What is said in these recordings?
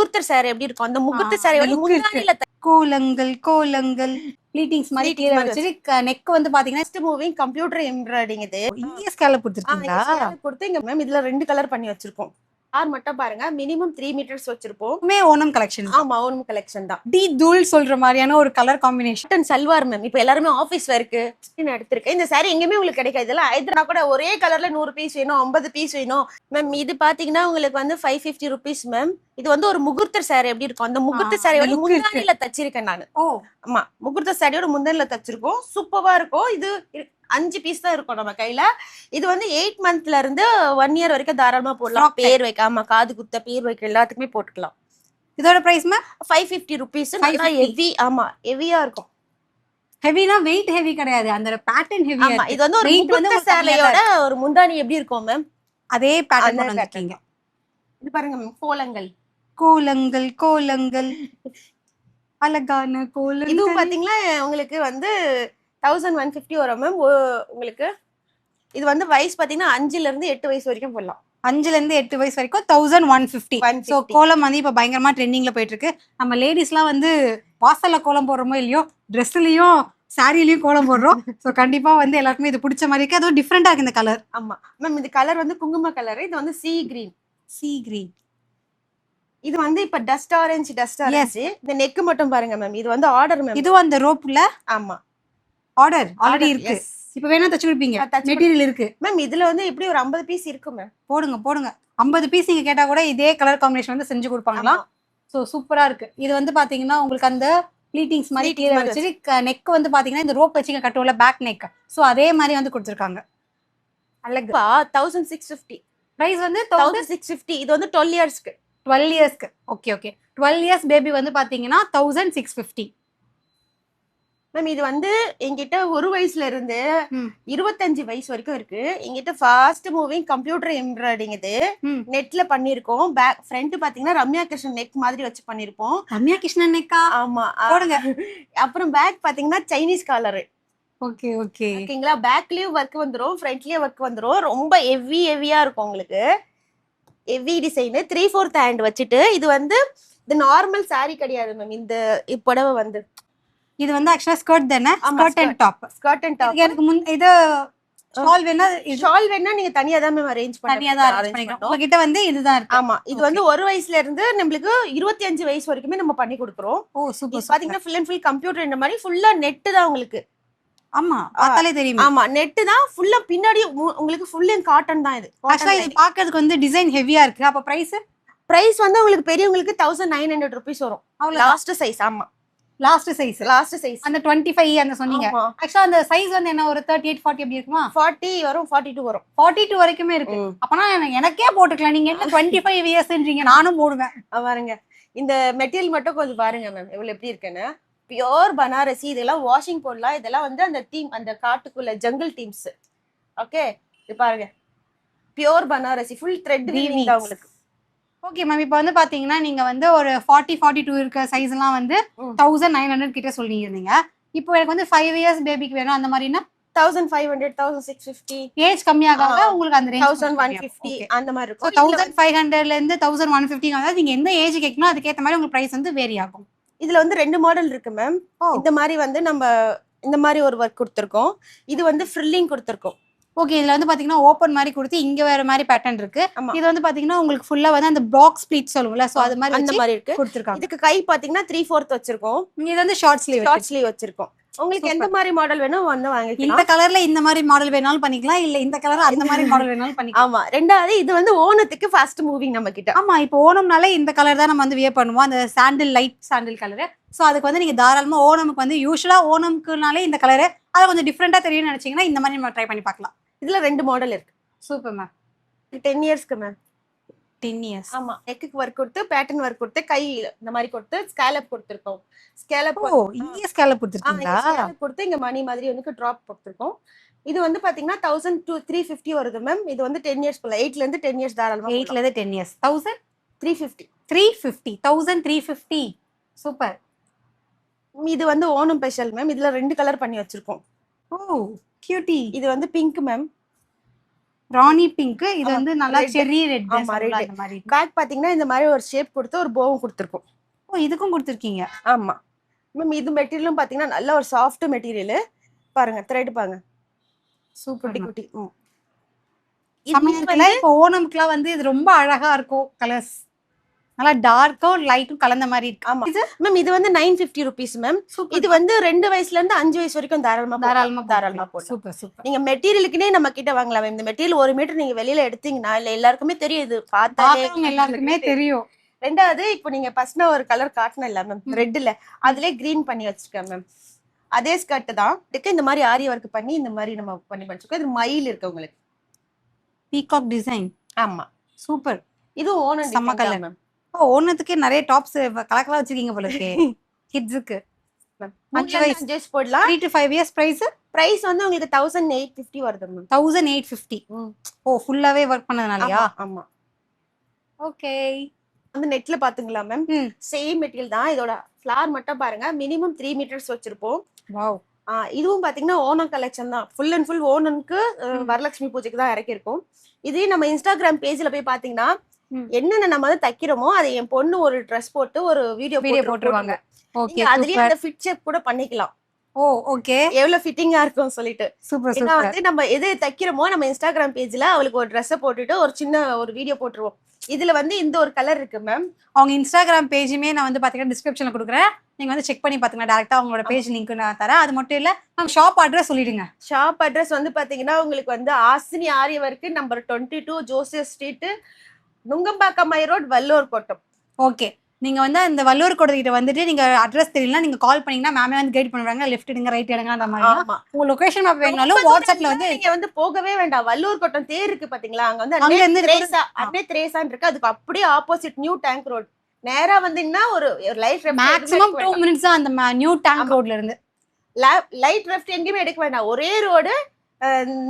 முகூர்த்த saree எப்படி இருக்கும் அந்த முகூர்த்த சாரியோட முந்தானில கோலங்கள் ப்ளீட்டிங்ஸ் மாதிரி கீழ வச்சிட்டு நெக் வந்து பாத்தீங்கன்னா நெக்ஸ்ட் மூவிங் கம்ப்யூட்டர் எம்ப்ராய்டிங் இது ஸ்கேலப் கொடுத்திருக்கீங்களா? ஸ்கேலப் கொடுத்து இங்க மேம் இதுல 2 கலர் பண்ணி வச்சிருக்கோம். ஆர் மட்டும் பாருங்க மினிமம் 3 மீட்டர்ஸ் வச்சிருப்போம். ஓணம் கலெக்ஷன். ஆமா ஓணம் கலெக்ஷன் தான். டி தூள் சொல்ற மாதிரியான ஒரு கலர் காம்பினேஷன். சல்வார் மேம் இப்போ எல்லாரும் ஆபீஸ் வேர்க்கு நான் எடுத்திருக்கேன். இந்த saree எங்கேயுமே உங்களுக்கு கிடைக்காது. இதெல்லாம் ஹைதரா கூட ஒரே கலர்ல 100 பீஸ் வேணும் 50 பீஸ் வேணும் மேம். இது பாத்தீங்கன்னா உங்களுக்கு வந்து 550 rupees மேம். இது வந்து ஒரு முகூர்த்த saree எப்படி இருக்கும் அந்த முகூர்த்த சாரியோட முந்தானில தச்சிருக்கேன் நான். ஆமா முகூர்த்த சாரியோட முந்தானில தச்சிருக்கோம். சூப்பரா இருக்கும். இது 5 பீஸ் தான் இருக்கும் நம்ம கையில. இது வந்து 8 monthல இருந்து 1 year வரைக்கும் தாராளமா போடலாம். பேர் வைக்க ஆமா காது குத்த பேர் வைக்க எல்லாத்துக்குமே போட்டுக்கலாம். இதோட பிரைஸ் மேம் 550 rupees. நல்லா ஹெவி. ஆமா ஹெவியா இருக்கும். ஹெவினா வெயிட் ஹெவி கிடையாது, அந்த பேட்டர்ன் ஹெவி. ஆமா இது வந்து ஒரு முகூர்த்த சாரியோட ஒரு முந்தானி எப்படி இருக்கும் மேம் அதே பேட்டர்ன் பண்ணிருக்கீங்க. இது பாருங்க மேம் கோலங்கள் அழகான கோலங்கள். இது பாத்தீங்கன்னா உங்களுக்கு வந்து 1150 வரும் மேம். உங்களுக்கு இது வந்து வயசு பாத்தீங்கன்னா 5ல இருந்து 8 வயசு வரைக்கும் போடலாம். 5ல இருந்து 8 வயசு வரைக்கும் 1150. சோ கோலம் வந்து இப்ப பயங்கரமா ட்ரெண்டிங்ல போயிட்டு இருக்கு. நம்ம லேடிஸ்லாம் வந்து வாசல்ல கோலம் போடுறோமோ இல்லையோ ட்ரெஸ்லயும் சாரிலயும் கோலம் போடுறோம். சோ கண்டிப்பா வந்து எல்லாருக்குமே இது பிடிச்ச மாதிரி இருக்கு. அதுவும் டிஃப்ரெண்டா இருக்கு இந்த கலர். ஆமா மேம் இந்த கலர் வந்து குங்கும கலர். இது வந்து சீ கிரீன். இது வந்து இப்ப டஸ்ட் ஆரஞ்சு. இந்த நெக் மட்டும் பாருங்க மேம். இது வந்து ஆர்டர் மேம். இது அந்த ரோப்ல ஆமா ஆர்டர் ஆல்ரெடி இருக்கு. இப்ப வேணா தச்சு கொடுப்பீங்க. மெட்டீரியல் இருக்கு மேம். இதுல வந்து எப்படி ஒரு 50 பீஸ் இருக்கு மேம். போடுங்க 50 பீஸ் நீங்க கேட்டா கூட இதே கலர் காம்பினேஷன் வந்து செஞ்சு கொடுப்பாங்களாம். சோ சூப்பரா இருக்கு. இது வந்து பாத்தீங்கன்னா உங்களுக்கு அந்த ப்ளீட்டிங்ஸ் மாதிரி கீழ வச்சிட்டு நெக் வந்து பாத்தீங்கன்னா இந்த ரோப் வச்சுங்க கட்டுவல பேக் நெக். சோ அதே மாதிரி வந்து கொடுத்திருக்காங்க. அழகு. 1650. பிரைஸ் வந்து 1650. இது வந்து 12 இயர்ஸ்க்கு. ஓகே 12 இயர்ஸ் பேபி வந்து பாத்தீங்கன்னா 1650 மேம். இது வந்து என்கிட்ட 1 வயசுல இருந்து 25 வயசு வரைக்கும் இருக்கு. என்கிட்ட ஃபாஸ்ட் மூவிங் கம்ப்யூட்டர் எம்ப்ராய்டிங் இது நெட்ல பண்ணிருக்கோம். பேக் ஃப்ரண்ட் பாத்தீங்கன்னா ரம்யா கிருஷ்ணன் நெக் மாதிரி வச்சு பண்ணிருப்போம். ரம்யா கிருஷ்ணன் நெக்கா? ஆமா போடுங்க. அப்புறம் பேக் பாத்தீங்கன்னா சைனீஸ் காலர். ஓகேங்களா? பேக்லயும் ஒர்க் வந்துரும் ஃப்ரண்ட்லயும் ஒர்க் வந்துரும். ரொம்ப ஹெவியா இருக்கும் உங்களுக்கு. ஹெவி டிசைன் 3/4 ஹேண்ட் வச்சுட்டு. இது வந்து இது நார்மல் saree கிடையாது மேம். இந்த புடவை வந்து இது வந்து ஆக்சுவலா ஸ்கர்ட் தானே? Skirt and top. எனக்கு இது ஷால் வேணா நீங்க தனியா தான் மேம் அரேஞ்ச் பண்ணிக்கலாம். உங்ககிட்ட வந்து இதுதான் இருக்கு. ஆமா இது வந்து 1 வயசுல இருந்து நம்மளுக்கு 25 வயசு வரைக்குமே நம்ம பண்ணி கொடுக்குறோம். பாத்தீங்கன்னா ஃபுல் அண்ட் ஃபுல் கம்ப்யூட்டர் இந்த மாதிரி ஃபுல்லா நெட் தான் உங்களுக்கு. ஆமா பார்த்தாலே தெரியும். ஆமா நெட் தான் ஃபுல்லா. பின்னாடி உங்களுக்கு ஃபுல் அண்ட் காட்டன் தான். இது ஆக்சுவலா இது பார்க்கிறதுக்கு வந்து டிசைன் ஹெவியா இருக்கு. அப்ப பிரைஸ் வந்து உங்களுக்கு பெரியவங்களுக்கு 1900 rupees வரும். Last size. ஆமா லாஸ்ட் சைஸ் அந்த 25 அந்த சொன்னீங்க. ஆக்சுவலா அந்த சைஸ் வந்து என்ன ஒரு 38 40 எப்படி இருக்குமா? 40 வரும் 42 வரும். 42 வரைக்குமே இருக்கு. அப்பனா எனக்கே போட்டுக்கலாம். நீங்க என்ன 25 இயர்ஸ்ன்றீங்க? நானும் போடுவேன். பாருங்க இந்த மெட்டீரியல் மட்டும் கொஞ்சம் பாருங்க மேம் எவ்வளவு எப்படி இருக்குன்னு. பியோர் பனாரசி. இதெல்லாம் வாஷிங் போடலாம். இதெல்லாம் வந்து அந்த டீம் அந்த காட்டுக்குள்ள ஜங்கிள் டீம்ஸ். ஓகே இது பாருங்க pure Banarasi full thread weaving தான் உங்களுக்கு. Okay ma'am. இப்போ வந்து பாத்தீங்கன்னா நீங்க வந்து ஒரு 40 42 இருக்க சைஸ் எல்லாம் வந்து 1900 கிட்ட சொல்லியிருந்தீங்க. இப்போ எனக்கு வந்து 5 இயர்ஸ் பேபிக்கு வேணும் அந்த மாதிரினா 1500 1650. ஏஜ் கம்மியாக உங்களுக்கு அந்த ரேஞ்ச் 1150 அந்த மாதிரி இருக்கும். 1500ல இருந்து 1150 அதாவது நீங்க எந்த ஏஜ் கேட்கணும் அதுக்கு ஏத்த மாதிரி உங்களுக்கு பிரைஸ் வந்து வேரி ஆகும். இதுல வந்து 2 மாடல் இருக்கு மேம். இந்த மாதிரி வந்து நம்ம இந்த மாதிரி ஒரு ஒர்க் கொடுத்திருக்கோம். இது வந்து ஃப்ரில்லிங் கொடுத்திருக்கோம். ஓகே இதுல வந்து பாத்தீங்கன்னா ஓபன் மாதிரி கொடுத்து இங்க வேற மாதிரி பேட்டர்ன் இருக்கு. இது வந்து பாத்தீங்கன்னா உங்களுக்கு ஃபுல்லா வந்து அந்த பாக்ஸ் ஸ்ப்ளிட் சொல்லுவாங்கல சோ அது மாதிரி அந்த மாதிரி இருக்கு கொடுத்திருக்காங்க. இதுக்கு கை பாத்தீங்கன்னா 3/4 வச்சிருக்கோம். இது வந்து ஷார்ட் ஸ்லீவ் வச்சிருக்கோம். உங்களுக்கு எந்த மாதிரி மாடல் வேணும் வந்து வாங்கிக்கலாம். இந்த கலர்ல இந்த மாதிரி மாடல் வேணாலும் பண்ணிக்கலாம். இல்ல இந்த கலர்ல அந்த மாதிரி மாடல் வேணாலும் பண்ணிக்கலாம். ஆமா ரெண்டாவது இது வந்து ஓணத்துக்கு ஃபாஸ்ட் மூவிங் நம்ம கிட்ட. ஆமா இப்போ ஓணம்னால இந்த கலர் தான் நம்ம வந்து வியர் பண்ணுவோம். அந்த சாண்டில் லைட் சாண்டில் கலர். சோ அதுக்கு வந்து நீங்க தாராளமா ஓணமுக்கு வந்து யூசுவலா ஓணம்க்குனாலே இந்த கலர் அது கொஞ்சம் டிஃபரெண்டா தெரியும்னு நினைச்சீங்கன்னா இந்த மாதிரி நம்ம ட்ரை பண்ணி பார்க்கலாம். இதுல 2 மாடல் இருக்கு. Super ma'am. 10 இயர்ஸ்க்கு மேம். 10 இயர்ஸ். ஆமா நெக்குக்கு ஒர்க் கொடுத்து பேட்டர்ன் ஒர்க் கொடுத்து கை இந்த மாதிரி கொடுத்து ஸ்கேலப் கொடுத்திருக்கோம். இங்க ஸ்கேலப் கொடுத்திருக்கீங்களா? ஸ்கேலப் கொடுத்து இங்க மணி மாதிரி வந்து டிராப் கொடுத்திருக்கோம். இது வந்து பாத்தீங்கன்னா 1000 to 350 வருது மேம். இது வந்து 10 இயர்ஸ் போல 8ல இருந்து 10 இயர்ஸ் தாராளமா. 8ல இருந்து 10 இயர்ஸ் 1350 சூப்பர். இது வந்து ஓணம் ஸ்பெஷல் மேம். இதுல 2 கலர் பண்ணி வச்சிருக்கோம். கியூட்டி. இது வந்து பிங்க் மேம். ராணி பிங்க் இது ஆமா, வந்து நல்லா red. செர்ரி ரெட் ஆமா, red. அந்த மாதிரி இருக்கு. பேக் பாத்தீங்கன்னா இந்த மாதிரி ஒரு ஷேப் கொடுத்து ஒரு போவும் கொடுத்துருக்கோம். ஓ இதுக்கும் கொடுத்துருக்கீங்க. ஆமா மேம், இது மெட்டீரியலும் பாத்தீங்கன்னா நல்ல ஒரு சாஃப்ட் மெட்டீரியல். பாருங்க த்ரெட் பாருங்க, சூப்பர். குட்டி குட்டி. செம்மையா இருக்குல்ல. இப்போ ஓணம்க்குலாம் வந்து இது ரொம்ப அழகா இருக்கும். கலர்ஸ் நல்லா டார்க்கும் லைட்டும் கலந்த மாதிரி இருக்கு. ஆமா மேம், இது வந்து 950 rupees மேம். இது வந்து 2 வயசுல இருந்து 5 வயசு வரைக்கும் தாராளமா போடலாம். Super super. நீங்க மெட்டீரியலுக்குனே நம்ம கிட்ட வாங்கலாம் மேம். இந்த மெட்டீரியல் 1 மீட்டர் நீங்க வெளியில எடுத்தீங்கன்னா இல்ல எல்லாருக்குமே தெரியும், இது பார்த்தாலே எல்லாருக்குமே தெரியும். ரெண்டாவது இப்போ நீங்க ஃபர்ஸ்ட் ஒரு கலர் காட்டணும் இல்ல மேம், ரெட்ல அதுலயே கிரீன் பண்ணி வச்சிருக்கேன் மேம். அதே ஸ்கர்ட் தான் இதுக்கு இந்த மாதிரி ஆரி ஒர்க் பண்ணி இந்த மாதிரி நம்ம பண்ணி வச்சிருக்கோம். இது மயில் இருக்கு உங்களுக்கு, பீகாக் டிசைன். ஆமா சூப்பர். இது ஓணம் செம்ம கலர் மேம். ஓ ஓணத்துக்கே நிறைய டாப்ஸ் கலக்கலா வச்சிருக்கீங்க போல இருக்கே. கிட்ஸுக்கு 5 வயசு போடலாம். 3 to 5 years பிரைஸ் வந்து உங்களுக்கு 1850 வருது மேம். 1850. ஓ ஃபுல்லாவே வர்க் பண்ணதுனாலயா? ஆமா. ஓகே. வந்து நெட்ல பாத்துங்களா மேம், சேம் மெட்டீரியல் தான். இதோட ஃபிளார் மட்டும் பாருங்க, மினிமம் 3 மீட்டர்ஸ் வச்சிருப்போம். வாவ். இதுவும் பாத்தீங்கன்னா ஓணம் கலெக்ஷன் தான், ஃபுல் அண்ட் ஃபுல் ஓணம்க்கு வரலட்சுமி பூஜைக்கு தான் இறக்கிருக்கோம். இதே நம்ம இன்ஸ்டாகிராம் பேஜ்ல போய் பாத்தீங்கன்னா என்னென்ன நம்ம வந்து தைக்கிறோமோ அதை என் பொண்ணு ஒரு ட்ரெஸ் போட்டு ஒரு வீடியோ போட்டுருவாங்க. ஓகே, அதுலயே அந்த ஃபிட் ஷேப் கூட பண்ணிக்கலாம். ஓ ஓகே. எவ்வளவு ஃபிட்டிங்கா இருக்கும் சொல்லிட்டு. சூப்பர் ஏன்னா சூப்பர். வந்து நம்ம எது தைக்கிறோமோ நம்ம இன்ஸ்டாகிராம் பேஜ்ல அவளுக்கு ஒரு ட்ரெஸ் போட்டுட்டு ஒரு சின்ன ஒரு வீடியோ போட்டுருவோம். இதுல வந்து இந்த ஒரு கலர் இருக்கு மேம். அவங்க இன்ஸ்டாகிராம் பேஜுமே நான் வந்து பாத்தீங்கன்னா டிஸ்கிரிப்ஷன்ல கொடுக்குறேன், நீங்க வந்து செக் பண்ணி பாத்துங்க. டைரக்டா அவங்களோட பேஜ் லிங்க் நான் தரேன். அது மட்டும் இல்ல நம்ம ஷாப் அட்ரஸ் சொல்லிடுங்க. ஷாப் அட்ரஸ் வந்து பாத்தீங்கன்னா உங்களுக்கு வந்து ஆசினி ஆரிய வர்க்கு நம்பர் 22 ஜோசியர் ஸ்ட்ரீட், நுங்கம்பாக்கம் ரோட், வல்லூர் கோட்டம். ஓகே, நீங்க வந்து அந்த வல்லூர் கோட்டை கிட்ட வந்துட்டு நீங்க அட்ரஸ் தெரியலனா நீங்க கால் பண்ணீங்கன்னா மேமே வந்து கைட் பண்ணுவாங்க. லெஃப்ட் எடுங்க ரைட் எடுங்க அந்த மாதிரி. உங்க லொகேஷன் மேப் வேணும்னாலும் வாட்ஸ்அப்ல வந்து நீங்க வந்து போகவே வேண்டாம். வல்லூர் கோட்டம் தேர் இருக்கு பாத்தீங்களா, அங்க வந்து அப்படியே திரேசான் இருக்கு, அதுக்கு அப்படியே ஆப்போசிட் நியூ டேங்க் ரோட். நேரா வந்தீங்கன்னா ஒரு லைட் மேக்ஸிமம் 2 minutes தான் அந்த நியூ டேங்க் ரோட்ல இருந்து. லைட் லெஃப்ட் எங்கேயுமே எடுக்க வேண்டாம், ஒரே ரோடு.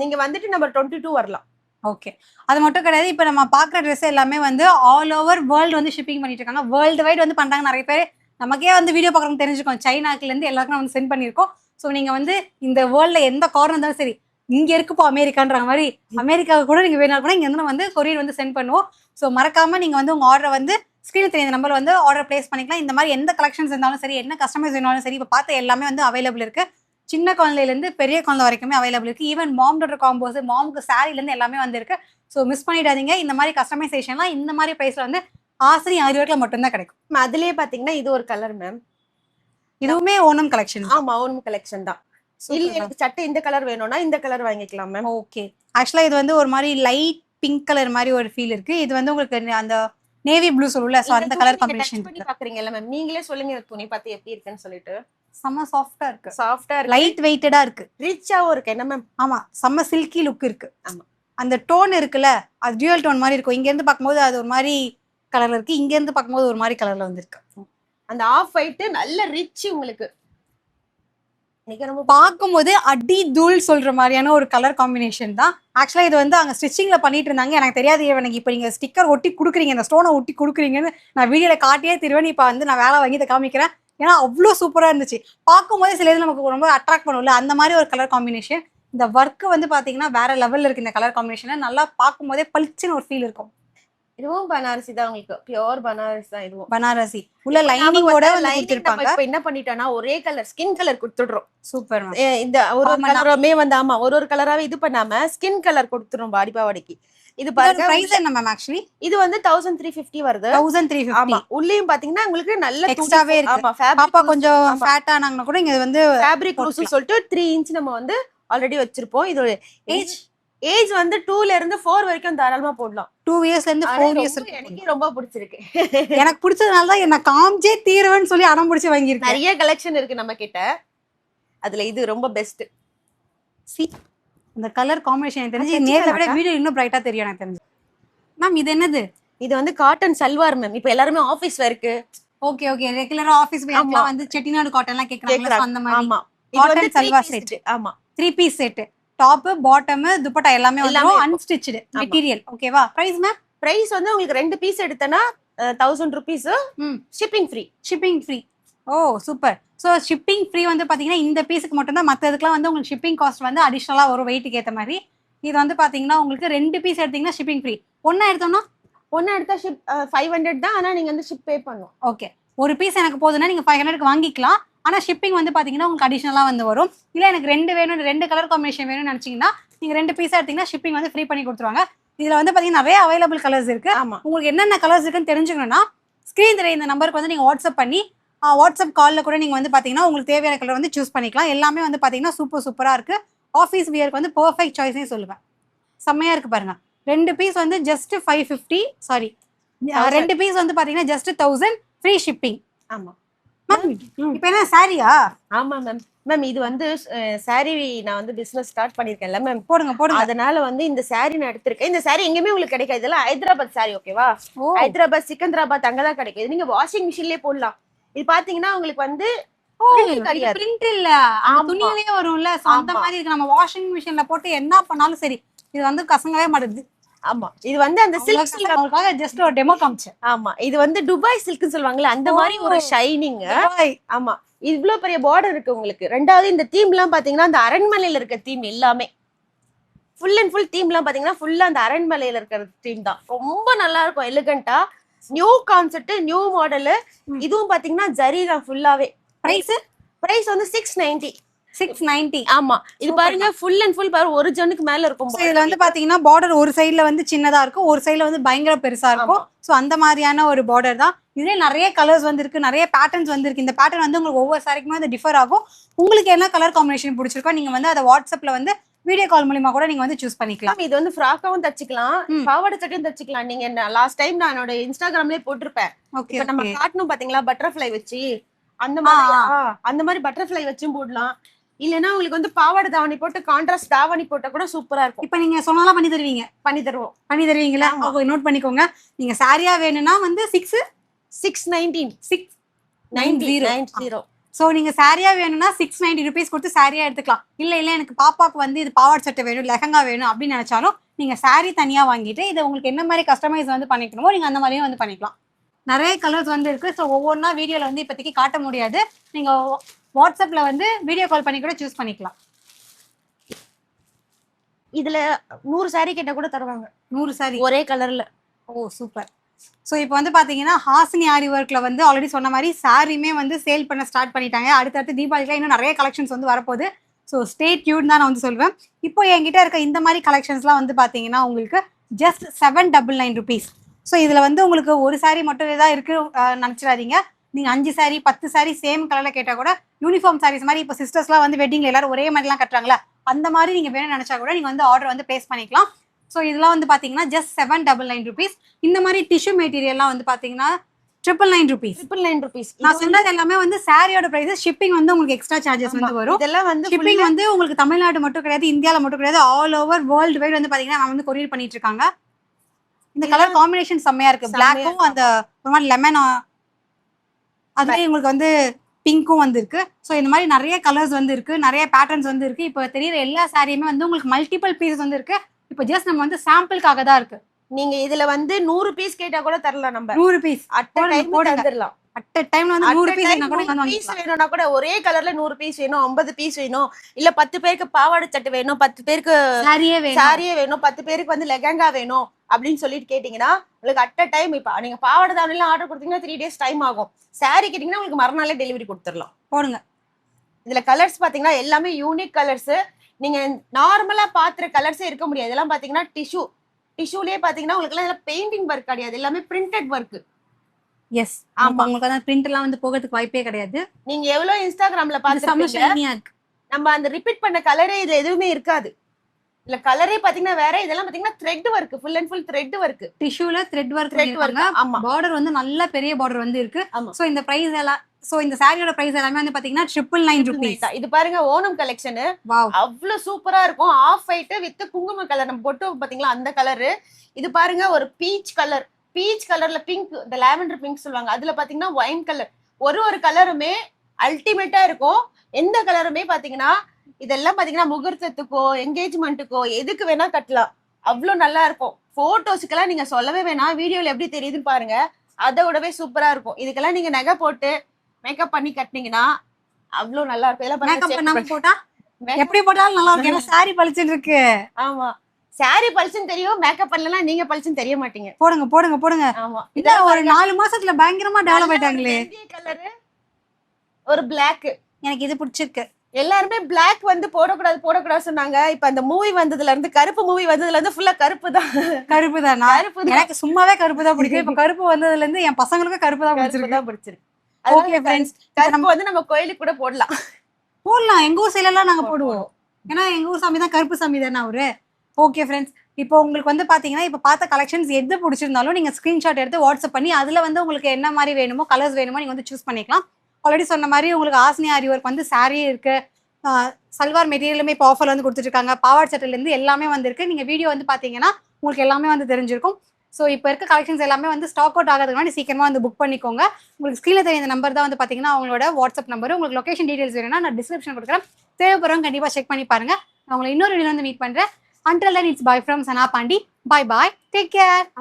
நீங்க வந்துட்டு நம்பர் 22 வரலாம். ஓகே, அது மட்டும் கிடையாது. இப்போ நம்ம பார்க்குற ட்ரெஸ் எல்லாமே வந்து ஆல் ஓவர் வேர்ல்டு வந்து ஷிப்பிங் பண்ணிட்டு இருக்காங்க. வேர்ல்டு வைட் வந்து பண்றாங்க. நிறைய பேர் நமக்கே வந்து வீடியோ பார்க்குறவங்க தெரிஞ்சுக்கோம், சைனாக்குல இருந்து எல்லாருக்கும் வந்து சென்ட் பண்ணியிருக்கோம். ஸோ நீங்க வந்து இந்த வேர்ல்ட்ல எந்த கார்னர் இருந்தாலும் சரி, இங்க இருக்குப்போ அமெரிக்கான்ற மாதிரி அமெரிக்காவுக்கு கூட நீங்க வேணா கூட இங்க இருந்து வந்து கொரியர் வந்து சென்ட் பண்ணுவோம். ஸோ மறக்காம நீங்க வந்து உங்க ஆர்டரை வந்து ஸ்க்ரீன் தெரிஞ்ச நம்பர் வந்து ஆர்டர் பிளேஸ் பண்ணிக்கலாம். இந்த மாதிரி எந்த கலெக்ஷன்ஸ் இருந்தாலும் சரி, என்ன கஸ்டமைஸ் இருந்தாலும் சரி, இப்போ பார்த்த எல்லாமே வந்து அவைலபிள் இருக்கு. சின்ன குழந்தையிலேருந்து பெரிய குழந்தை வரைக்குமே அவைலபிள் இருக்கு. ஈவன் மாம் டாட்டர் காம்போஸ், மாமுக்கு சாரிலேருந்து எல்லாமே வந்து இருக்கு. ஸோ மிஸ் பண்ணிடாதீங்க. இந்த மாதிரி கஸ்டமைசேஷன்லாம் இந்த மாதிரி ப்ரைஸ்ல வந்து ஆசினி ஆரிவர்க்ல மட்டும்தான் கிடைக்கும். அதுலயே பாத்தீங்கன்னா இது ஒரு கலர் மேம், இதுவுமே ஓணம் கலெக்ஷன். ஆமா ஓணம் கலெக்ஷன் தான். இல்ல எனக்கு சட்டை இந்த கலர் வேணும்னா இந்த கலர் வாங்கிக்கலாம் மேம். ஓகே, ஆக்சுவலா இது வந்து ஒரு மாதிரி லைட் பிங்க் கலர் மாதிரி ஒரு ஃபீல் இருக்கு. இது வந்து உங்களுக்கு அந்த நேவி ப்ளூ சொல்லுல, சோ அந்த கலர் காம்பினேஷன் பண்ணி பாக்குறீங்கல மேம், நீங்களே சொல்லுங்க இந்த துணி பார்த்து எப்படி இருக்குன்னு சொல்லிட்டு. செம்ம சாஃப்ட்டா இருக்கு, சாஃப்ட்டா இருக்கு, லைட் வெயிட்டடா இருக்கு, ரிச்சாவும் இருக்கு என்ன மேம். ஆமா, செம்ம சில்கி லுக் இருக்கு. ஆமா, அந்த டோன் இருக்குல்ல, அது டியூயல் டோன் மாதிரி இருக்கும். இங்க இருந்து பார்க்கும்போது அது ஒரு மாதிரி கலர்ல இருக்கு, இங்க இருந்து பார்க்கும்போது ஒரு மாதிரி கலர்ல வந்திருக்கு. அந்த ஆஃப் ஒயிட் நல்ல ரிச் உங்களுக்கு பார்க்கும்போது அடி தூள் சொல்ற மாதிரியான ஒரு கலர் காம்பினேஷன் தான். ஆக்சுவலா இது வந்து அங்க ஸ்டிச்சிங்ல பண்ணிட்டு இருந்தாங்க, எனக்கு தெரியாது. எனக்கு இப்போ நீங்க ஸ்டிக்கர் ஒட்டி கொடுக்குறீங்க, இந்த ஸ்டோனை ஒட்டி கொடுக்குறீங்கன்னு நான் வீடியோல காட்டியே திருவேன். இப்போ வந்து நான் வேலை வாங்கி இதை காமிக்கிறேன். ஏன்னா அவ்வளோ சூப்பரா இருந்துச்சு. பார்க்கும்போது சில இது நமக்கு ரொம்ப அட்ராக்ட் பண்ணும்ல, அந்த மாதிரி ஒரு கலர் காம்பினேஷன். இந்த ஒர்க்கு வந்து பாத்தீங்கன்னா வேற லெவல்ல இருக்கு. இந்த கலர் காம்பினேஷன் நல்லா பார்க்கும்போதே பளிச்சுன்னு ஒரு ஃபீல் இருக்கும். இதுவும் பனாரசி தான், உங்களுக்கு பியூர் பனாரசி தான். இதுவும் பனாரசி உள்ள லைனிங்கோட வந்து கொடுத்திருப்பாங்க. இப்போ என்ன பண்ணிட்டோம்னா ஒரே கலர் ஸ்கின் கலர் கொடுத்துடுறோம். சூப்பர். இந்த ஒரு கலருமே வந்து ஆமா ஒரு கலராவே இது பண்ணாம ஸ்கின் கலர் கொடுத்துறோம் பாடி பாவாடைக்கு. இது பாருங்க பிரைஸ் என்ன மேம்? ஆக்சுவலி இது வந்து 1350 வருது. 1350. ஆமா, உள்ளேயும் பாத்தீங்கன்னா உங்களுக்கு நல்ல எக்ஸ்ட்ராவே இருக்கு. ஆமா, பாப்பா கொஞ்சம் ஃபேட் ஆனாங்கன்னா கூட இங்க வந்து ஃபேப்ரிக் லூஸ் சொல்லிட்டு 3 இன்ச் நம்ம வந்து ஆல்ரெடி வச்சிருப்போம். இதோட ஏஜ் வந்து 2ல இருந்து 4 வரைக்கும் தாராளமா போடலாம். 2 இயர்ஸ்ல இருந்து 4 இயர்ஸ். எனக்கு ரொம்ப பிடிச்சிருக்கு. எனக்கு பிடிச்சதுனால தான் என்ன காம்ஜே தீர்வேன்னு சொல்லி அடம் பிடிச்சு வாங்கியிருக்கேன். நிறைய கலெக்ஷன் இருக்கு நம்ம கிட்ட, அதுல இது ரொம்ப பெஸ்ட். சி இந்த கலர் காம்பினேஷன் எனக்கு தெரிஞ்சு நேர்ல விட வீடியோ இன்னும் பிரைட்டா தெரியும் எனக்கு தெரிஞ்சு. மேம் இது என்னது? இது வந்து காட்டன் சல்வார் மேம். இப்போ எல்லாரும் ஆபீஸ் வேர்க்கு, ஓகே ஓகே, ரெகுலரா ஆபீஸ் வேர்க்குலாம் வந்து செட்டிநாடு காட்டன்லாம் கேக்குறாங்க அந்த மாதிரி. ஆமா, இது வந்து சல்வார் செட். ஆமா, 3 piece set, top bottom dupatta எல்லாமே வந்து அன்ஸ்டிச்டு மெட்டீரியல். ஓகேவா? Price ma'am? பிரைஸ் வந்து உங்களுக்கு 2 பீஸ் எடுத்தனா 1000 rupees, shipping free. Shipping free. Oh super. So shipping free வந்து பாத்தீங்கன்னா இந்த பீஸுக்கு மட்டும் தான். மற்றதுக்குலாம் வந்து உங்களுக்கு ஷிப்பிங் காஸ்ட் வந்து அடிஷ்னலா ஒரு வெயிட்டுக்கு ஏற்ற மாதிரி. இது வந்து பாத்தீங்கன்னா உங்களுக்கு 2 பீஸ் எடுத்தீங்கன்னா ஷிப்பிங் ஃப்ரீ. ஒண்ணா எடுத்தோம்னா ஒன்னு எடுத்தா ஷிப் 500 தான். ஆனா நீங்க வந்து ஷிப் பே பண்ணணும். ஓகே. ஒரு பீஸ் எனக்கு போதுன்னா நீங்க 500க்கு வாங்கிக்கலாம். ஆனா ஷிப்பிங் வந்து பாத்தீங்கன்னா உங்களுக்கு அடிஷனலா வந்து வரும். இல்ல எனக்கு 2 வேணும், 2 கலர் காம்பினேஷன் வேணும்னு நினைச்சீங்கன்னா நீங்க 2 பீஸா எடுத்தீங்கன்னா ஷிப்பிங் வந்து ஃப்ரீ பண்ணி கொடுத்துருவாங்க. இதுல வந்து பாத்தீங்கன்னா நிறைய அவைலபிள் கலர்ஸ் இருக்கு. ஆமா. உங்களுக்கு என்னென்ன கலர்ஸ் இருக்குன்னு தெரிஞ்சுக்கணும்னா ஸ்கிரீன் தெரிய இந்த நம்பருக்கு வந்து நீங்க வாட்ஸ்அப் பண்ணி வாட்ஸ்அப் கால்ல கூட நீங்க வந்து பாத்தீங்கன்னா உங்களுக்கு தேவையான கலர் வந்து சூஸ் பண்ணிக்கலாம். எல்லாமே வந்து பாத்தீங்கன்னா சூப்பரா இருக்கு. ஆஃபீஸ் வியருக்கு வந்து பெர்ஃபெக்ட் சாய்ஸ்னே சொல்லுவேன். செம்மையா இருக்கு பாருங்க. 2 பீஸ் வந்து ஜஸ்ட் 550, சாரி 2 பீஸ் வந்து பாத்தீங்கன்னா ஜஸ்ட் 1000 ஃப்ரீ ஷிப்பிங். ஆமா மேம் இப்போ என்ன சாரியா? ஆமா மேம். மேம் இது வந்து சாரி நான் வந்து பிசினஸ் ஸ்டார்ட் பண்ணிருக்கேன்ல மேம். போடுங்க. அதனால வந்து இந்த சாரி நான் எடுத்திருக்கேன். இந்த சாரி எங்கேயுமே உங்களுக்கு கிடைக்காது. இதெல்லாம் ஹைதராபாத் சாரி, ஓகேவா? ஹைதராபாத், சிக்கந்தராபாத் அங்கதான் கிடைக்கும். நீங்க வாஷிங் மிஷின்லயே போடலாம். இது பாத்தீங்கன்னா உங்களுக்கு வந்து பிரிண்ட் இல்ல, துணியிலேயே வரும்ல. சோ அந்த மாதிரி இருக்கு. நம்ம வாஷிங் மிஷின்ல போட்டு என்ன பண்ணாலும் சரி, இது வந்து கசங்கவே மாட்டேங்குது. ஆமா, இது வந்து அந்த சில்க் சில்க் ஜஸ்ட் ஒரு டெமோ காமிச்சேன். ஆமா, இது வந்து துபாய் சில்க்னு சொல்லுவாங்கல்ல, அந்த மாதிரி ஒரு ஷைனிங். ஆமா, இவ்வளவு பெரிய பார்டர் இருக்கு உங்களுக்கு. ரெண்டாவது இந்த தீம் எல்லாம் பாத்தீங்கன்னா அந்த அரண்மனையில இருக்க தீம் எல்லாமே ஃபுல் அண்ட் ஃபுல் தீம் எல்லாம் பாத்தீங்கன்னா ஃபுல்லா அந்த அரண்மனையில இருக்கிற தீம் தான். ரொம்ப நல்லா இருக்கும், எலிகண்டா. New concept, new model. இதுவும் பாத்தீங்கன்னா ஜரி தான் ஃபுல்லாவே. பிரைஸ் வந்து 690. ஆமா, இது பாருங்க ஃபுல் அண்ட் ஃபுல் பாரு, ஒரு ஜனுக்கு மேல இருக்கும். இதுல வந்து பாத்தீங்கன்னா பார்டர் ஒரு சைடுல வந்து சின்னதா இருக்கும், ஒரு சைடுல வந்து பயங்கர பெருசா இருக்கும். சோ அந்த மாதிரியான ஒரு பார்டர் தான். இதுல நிறைய கலர்ஸ் வந்து இருக்கு, நிறைய பேட்டர்ன்ஸ் வந்து இருக்கு. இந்த பேட்டர்ன் வந்து உங்களுக்கு ஒவ்வொரு சாரிக்குமே வந்து டிஃபர் ஆகும். உங்களுக்கு என்ன கலர் காம்பினேஷன் பிடிச்சிருக்கோ நீங்க வந்து அதை வாட்ஸ்அப்ல வந்து வீடியோ கால் மூலமா கூட நீங்க வந்து சூஸ் பண்ணிக்கலாம். இது வந்து ஃப்ராக்காவும் தச்சுக்கலாம், பாவாடை சட்டையும் தச்சுக்கலாம். நீங்க லாஸ்ட் டைம் நான் என்னோட இன்ஸ்டாகிராம்லயே போட்டிருப்பேன். இப்ப நம்ம காட்டணும் பாத்தீங்களா, பட்டர்ஃப்ளை வச்சு அந்த மாதிரி பட்டர்ஃப்ளை வச்சும் போடலாம். இல்லன்னா உங்களுக்கு வந்து பாவாடை தாவணி போட்டு கான்ட்ராஸ்ட் தாவணி போட்டா கூட சூப்பரா இருக்கும். இப்ப நீங்க சொன்னாலும் பண்ணி தருவீங்க? பண்ணி தருவோம். பண்ணி தருவீங்களா? நோட் பண்ணிக்கோங்க. நீங்க சாரியா வேணும்னா வந்து 690. சோ நீங்க சாரியா வேணும்னா 690 rupees கொடுத்து சாரியா எடுத்துக்கலாம். இல்ல எனக்கு பாப்பாக்கு வந்து இது பாவாடை சட்டை வேணும், லெஹங்கா வேணும் அப்படின்னு நினைச்சாலும் நீங்க சாரி தனியா வாங்கிட்டு இதை உங்களுக்கு என்ன மாதிரி கஸ்டமைஸ் வந்து பண்ணிக்கணுமோ நீங்க அந்த மாதிரியும் வந்து பண்ணிக்கலாம். நிறைய கலர்ஸ் வந்து இருக்கு. ஸோ ஒவ்வொன்றா வீடியோல வந்து இப்போதைக்கு காட்ட முடியாது. நீங்க வாட்ஸ்அப்ல வந்து வீடியோ கால் பண்ணி கூட சூஸ் பண்ணிக்கலாம். இதுல 100 சாரி கேட்டா கூட தருவாங்க. 100 சாரி ஒரே கலர்ல. ஓ சூப்பர். ஸோ இப்போ வந்து பாத்தீங்கன்னா ஹாசினி ஆரி ஒர்க்ல வந்து ஆல்ரெடி சொன்ன மாதிரி சாரியுமே வந்து சேல் பண்ண ஸ்டார்ட் பண்ணிட்டாங்க. அடுத்தடுத்து தீபாவளிக்கு இன்னும் நிறைய கலெக்ஷன்ஸ் வந்து வரப்போகுது. ஸோ ஸ்டே டியூன் தான் நான் வந்து சொல்வேன். இப்போ என்கிட்ட இருக்க இந்த மாதிரி கலெக்ஷன்ஸ்லாம் வந்து பாத்தீங்கன்னா உங்களுக்கு ஜஸ்ட் 799 rupees. ஸோ இதுல வந்து உங்களுக்கு ஒரு சாரி மட்டும் தான் இருக்கு நினைச்சிடாதீங்க. நீங்க 5 சாரி 10 சாரி சேம் கலர்ல கேட்டா கூட யூனிஃபார்ம் சாரீஸ் மாதிரி இப்போ சிஸ்டர்ஸ்லாம் வந்து வெட்டிங்ல எல்லாரும் ஒரே மாதிரிலாம் கட்டுறாங்களா, அந்த மாதிரி நீங்க வேணும்னு நினைச்சா கூட நீங்க வந்து ஆர்டர் வந்து பிளேஸ் பண்ணிக்கலாம். ஸோ இதெல்லாம் வந்து பாத்தீங்கன்னா ஜஸ்ட் 799 rupees. இந்த மாதிரி டிஷ்யூ மெட்டீரியல்லாம் வந்து பாத்தீங்கன்னா 999 rupees. நான் சொன்னது எல்லாமே வந்து சாரியோட பிரைஸ். ஷிப்பிங் வந்து உங்களுக்கு எக்ஸ்ட்ரா சார்ஜஸ் வந்து வரும். இதெல்லாம் வந்து ஷிப்பிங் வந்து உங்களுக்கு தமிழ்நாடு மட்டும் கிடையாது, இந்தியால மட்டும் கிடையாது, ஆல் ஓவர் வேர்ல்டு வைட் வந்து பாத்தீங்கன்னா நம்ம வந்து கொரியர் பண்ணிட்டு இருக்காங்க. இந்த கலர் காம்பினேஷன் செம்மையா இருக்கு. பிளாக்கும் அந்த ஒரு மாதிரி லெமன், அதுலயே உங்களுக்கு வந்து பிங்க்கும் வந்து இருக்கு. ஸோ இந்த மாதிரி நிறைய கலர்ஸ் வந்து இருக்கு, நிறைய பேட்டர்ன்ஸ் வந்து இருக்கு. இப்போ தெரியுற எல்லா சாரியுமே வந்து உங்களுக்கு மல்டிபிள் பீசஸ் வந்து இருக்கு. இப்போ ஜஸ்ட் நம்ம வந்து சாம்பிளுக்காக தான் இருக்கு. நீங்க இதுல வந்து 100 பீஸ் கேட்டா கூட தரலாம். நம்ம 100 பீஸ் அட் டைம் தரலாம். அட் டைம்ல வந்து 100 பீஸ் வேணும்னா கூட ஒரே கலர்ல 100 பீஸ் வேணும், 50 பீஸ் வேணும், இல்ல 10 பேருக்கு பாவாடை சட்டை வேணும், 10 பேருக்கு சாரியே வேணும், 10 பேருக்கு வந்து லெஹங்கா வேணும் அப்படின்னு சொல்லிட்டு கேட்டீங்கன்னா உங்களுக்கு அட் டைம் இப்ப நீங்க பாவாடை தாவணிலாம் ஆர்டர் கொடுத்தீங்கன்னா 3 days டைம் ஆகும். சாரி கேட்டீங்கன்னா உங்களுக்கு மறுநாளே டெலிவரி கொடுத்துடலாம். போடுங்க. இதுல கலர்ஸ் பாத்தீங்கன்னா எல்லாமே யூனிக் கலர்ஸ். நீங்க நார்மலா பாக்குற கலர்ஸே இருக்க முடியாது. இதெல்லாம் பாத்தீங்கன்னா டிஷ்யூலயே பாத்தீங்கன்னா உங்களுக்கு எல்லாம் பெயிண்டிங் ஒர்க் கிடையாது, எல்லாமே பிரிண்டட் ஒர்க். எஸ், ஆமா. உங்களுக்கு அந்த பிரிண்ட் எல்லாம் வந்து போகிறதுக்கு வாய்ப்பே கிடையாது. நீங்க எவ்வளவு இன்ஸ்டாகிராம்ல பாத்துருப்பீங்க, நம்ம அந்த ரிப்பீட் பண்ண கலரே இதுல எதுவுமே இருக்காது. இல்ல கலரே பாத்தீங்கன்னா வேற, இதெல்லாம் பாத்தீங்கன்னா thread work, full and full thread work. டிஷ்யூல த்ரெட் ஒர்க். ஆமா, பார்டர் வந்து நல்ல பெரிய பார்டர் வந்து இருக்கு. சோ இந்த பிரைஸ் எல்லாம், சோ இந்த சாரியோட பிரைஸ் எல்லாமே வந்து பாத்தீங்கன்னா 999 rupees. இது பாருங்க ஓணம் கலெக்ஷன். அவ்வளவு சூப்பரா இருக்கும். ஆஃப் ஒயிட் வித் குங்கும கலர், நம்ம போட்டு பாத்தீங்களா அந்த கலரு. இது பாருங்க ஒரு பீச் கலர்ல பிங்க், இந்த லாவெண்டர் பிங்க் சொல்லுவாங்க, அதுல பாத்தீங்கன்னா ஒயின் கலர். ஒரு கலருமே அல்டிமேட்டா இருக்கும். எந்த கலருமே பாத்தீங்கன்னா இதெல்லாம் பாத்தீங்கன்னா முகூர்த்தத்துக்கோ என்கேஜ்மெண்ட்டுக்கோ எதுக்கு வேணா கட்டலாம். அவ்வளவு நல்லா இருக்கும். போட்டோஸ்க்கெல்லாம் நீங்க சொல்லவே வேணாம், வீடியோல எப்படி தெரியுதுன்னு பாருங்க, அதை விடவே சூப்பரா இருக்கும். இதுக்கெல்லாம் நீங்க நகை போட்டு மேக்கப் பண்ணி கட்டினீங்கன்னா அவ்வளவு நல்லா இருக்கும். இதெல்லாம் போட்டா எப்படி போட்டாலும் நல்லா இருக்கும். ஏன்னா சாரி பளிச்சுட்டு இருக்கு. ஆமா, சாரி பளிச்சுன்னு தெரியும், மேக்கப் பண்ணலாம் நீங்க பளிச்சுன்னு தெரிய மாட்டீங்க. போடுங்க போடுங்க போடுங்க. ஆமா, இல்ல ஒரு 4 மாசத்துல பயங்கரமா டெவலப் ஆயிட்டாங்களே. கலர் ஒரு Black. எனக்கு இது பிடிச்சிருக்கு. எல்லாருமே Black வந்து போடக்கூடாது சொன்னாங்க. இப்ப அந்த மூவி வந்ததுல இருந்து, கருப்பு மூவி வந்ததுல இருந்து ஃபுல்லா கருப்பு தான். கருப்பு தான். எனக்கு சும்மாவே கருப்பு தான் பிடிக்கும். இப்ப கருப்பு வந்ததுல இருந்து என் பசங்களுக்கும் கருப்பு தான் பிடிச்சிருக்கு. ஓகே ஃப்ரெண்ட்ஸ், கருப்பு வந்து நம்ம கோயிலுக்கு கூட போடலாம். எங்க ஊர் சைடுல எல்லாம் நாங்க போடுவோம். ஏன்னா எங்க ஊர் சாமி தான் கருப்பு சாமி தானே அவரு. ஓகே ஃப்ரெண்ட்ஸ், இப்போ உங்களுக்கு வந்து பாத்தீங்கன்னா இப்ப பார்த்த கலெக்ஷன்ஸ் எது பிடிச்சிருந்தாலும் நீங்க ஸ்கிரீன்ஷாட் எடுத்து வாட்ஸ்அப் பண்ணி அதுல வந்து உங்களுக்கு என்ன மாதிரி வேணுமோ, கலர்ஸ் வேணுமோ நீங்க வந்து சூஸ் பண்ணிக்கலாம். ஆல்ரெடி சொன்ன மாதிரி உங்களுக்கு ஆஸ்னி ஆரி ஒர்க் வந்து சாரி இருக்கு, சல்வார் மெட்டீரியலுமே இப்போ ஆஃபர் வந்து கொடுத்துட்டு இருக்காங்க. பாவாடை சட்டையில இருந்து எல்லாமே வந்திருக்கு. நீங்க வீடியோ வந்து பாத்தீங்கன்னா உங்களுக்கு எல்லாமே வந்து தெரிஞ்சிருக்கும். ஸோ இப்போ இருக்க கலெக்ஷன்ஸ் எல்லாமே வந்து ஸ்டாக் அவுட் ஆகிறதுக்கு முன்னாடி சீக்கிரமா வந்து புக் பண்ணிக்கோங்க. உங்களுக்கு ஸ்க்ரீனில் தெரிய இந்த நம்பர் தான் வந்து பாத்தீங்கன்னா அவங்களோட வாட்ஸ்அப் நம்பர். உங்களுக்கு லொகேஷன் டீடைல்ஸ் வேணும்னா நான் டிஸ்கிரிப்ஷன் கொடுக்குறேன். தேவைப்படுறவங்க கண்டிப்பா செக் பண்ணி பாருங்க. நான் உங்களை இன்னொரு வீடியோ வந்து மீட் பண்றேன். Until then, it's bye from Sana Pandi. Bye bye. Take care.